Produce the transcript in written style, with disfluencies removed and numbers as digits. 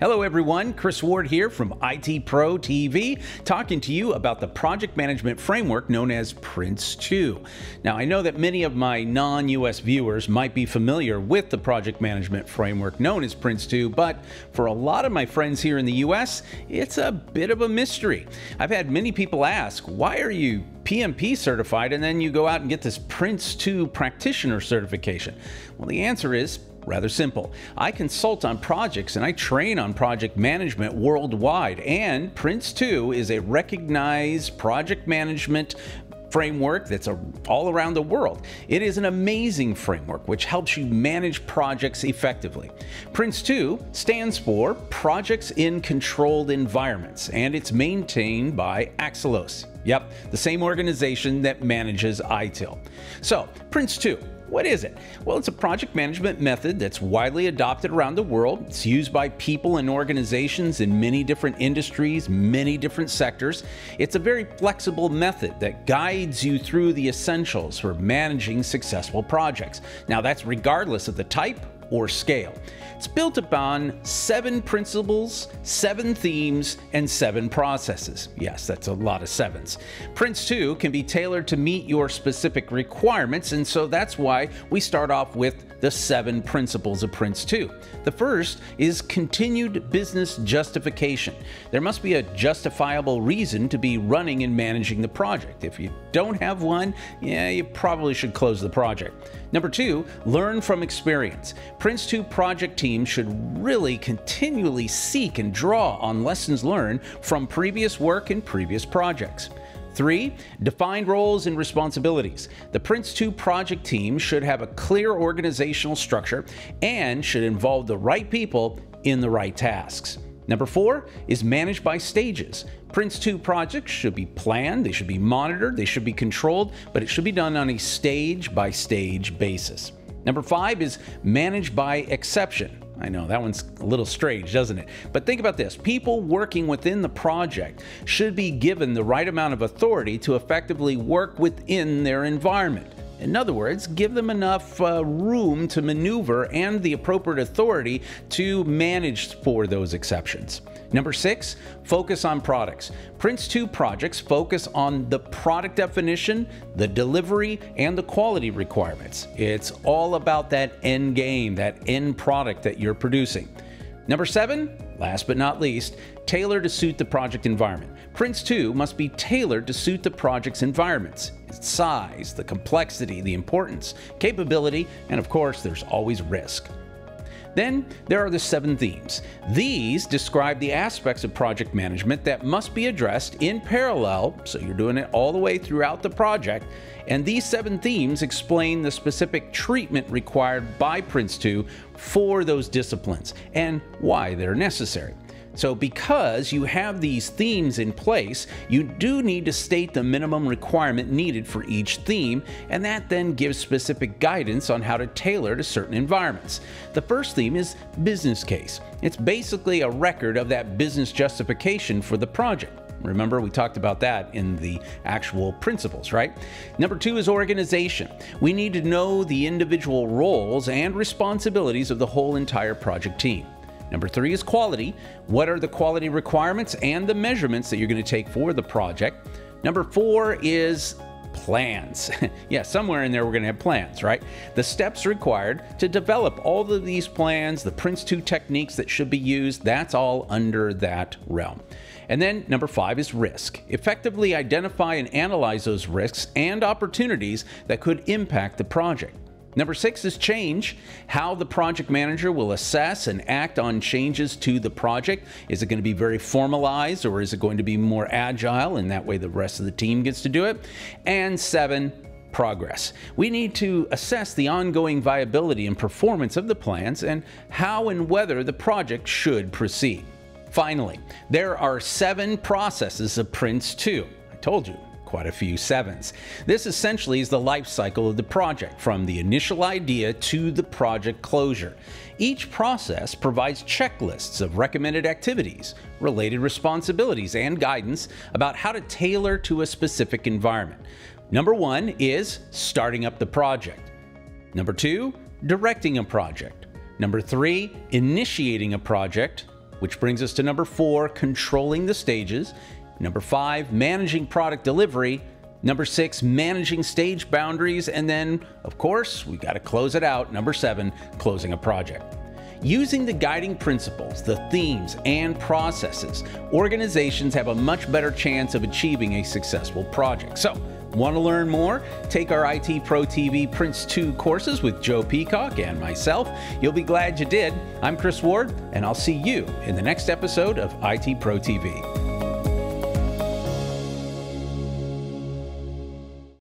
Hello everyone, Chris Ward here from IT Pro TV, talking to you about the project management framework known as Prince2. Now I know that many of my non-US viewers might be familiar with the project management framework known as Prince2, but for a lot of my friends here in the US, it's a bit of a mystery. I've had many people ask, why are you PMP certified and then you go out and get this Prince2 practitioner certification? Well, the answer is rather simple. I consult on projects and I train on project management worldwide, and Prince2 is a recognized project management framework that's all around the world. It is an amazing framework which helps you manage projects effectively. Prince2 stands for Projects in Controlled Environments, and it's maintained by Axelos. Yep, the same organization that manages ITIL. So, Prince2. What is it? Well, it's a project management method that's widely adopted around the world. It's used by people and organizations in many different industries, many different sectors. It's a very flexible method that guides you through the essentials for managing successful projects. Now, that's regardless of the type or scale. It's built upon 7 principles, 7 themes, and 7 processes. Yes, that's a lot of 7s. Prince2 can be tailored to meet your specific requirements, and so that's why we start off with the 7 principles of Prince2. The first is continued business justification. There must be a justifiable reason to be running and managing the project. If you don't have one, you probably should close the project. Number 2, learn from experience. Prince2 project teams should really continually seek and draw on lessons learned from previous work and previous projects. 3, defined roles and responsibilities. The Prince2 project team should have a clear organizational structure and should involve the right people in the right tasks. Number 4 is managed by stages. Prince2 projects should be planned, they should be monitored, they should be controlled, but it should be done on a stage-by-stage basis. Number 5 is managed by exception. I know, that one's a little strange, doesn't it? But think about this. People working within the project should be given the right amount of authority to effectively work within their environment. In other words, give them enough room to maneuver and the appropriate authority to manage for those exceptions. Number 6, focus on products. Prince2 projects focus on the product definition, the delivery, and the quality requirements. It's all about that end game, that end product that you're producing. Number 7, last but not least, tailor to suit the project environment. Prince2 must be tailored to suit the project's environments, its size, the complexity, the importance, capability, and of course, there's always risk. Then there are the 7 themes. These describe the aspects of project management that must be addressed in parallel, so you're doing it all the way throughout the project, and these 7 themes explain the specific treatment required by Prince2 for those disciplines and why they're necessary. So because you have these themes in place, you do need to state the minimum requirement needed for each theme, and that then gives specific guidance on how to tailor to certain environments. The first theme is business case. It's basically a record of that business justification for the project. Remember, we talked about that in the actual principles, right? Number 2 is organization. We need to know the individual roles and responsibilities of the whole entire project team. Number 3 is quality. What are the quality requirements and the measurements that you're going to take for the project? Number 4 is plans. Yeah, somewhere in there we're going to have plans, right? The steps required to develop all of these plans, the Prince2 techniques that should be used, that's all under that realm. And then number 5 is risk. Effectively identify and analyze those risks and opportunities that could impact the project. Number 6 is change. How the project manager will assess and act on changes to the project. Is it going to be very formalized, or is it going to be more agile, and that way the rest of the team gets to do it? And 7, progress. We need to assess the ongoing viability and performance of the plans and how and whether the project should proceed. Finally, there are 7 processes of Prince2. I told you. Quite a few 7s. This essentially is the life cycle of the project, from the initial idea to the project closure. Each process provides checklists of recommended activities, related responsibilities, and guidance about how to tailor to a specific environment. Number 1 is starting up the project. Number 2, directing a project. Number 3, initiating a project. which brings us to number 4, controlling the stages. Number 5, managing product delivery. Number 6, managing stage boundaries. And then, of course, we got to close it out. Number 7, closing a project. Using the guiding principles, the themes, and processes, organizations have a much better chance of achieving a successful project. So, want to learn more? Take our IT Pro TV Prince 2 courses with Joe Peacock and myself. You'll be glad you did. I'm Chris Ward, and I'll see you in the next episode of IT Pro TV.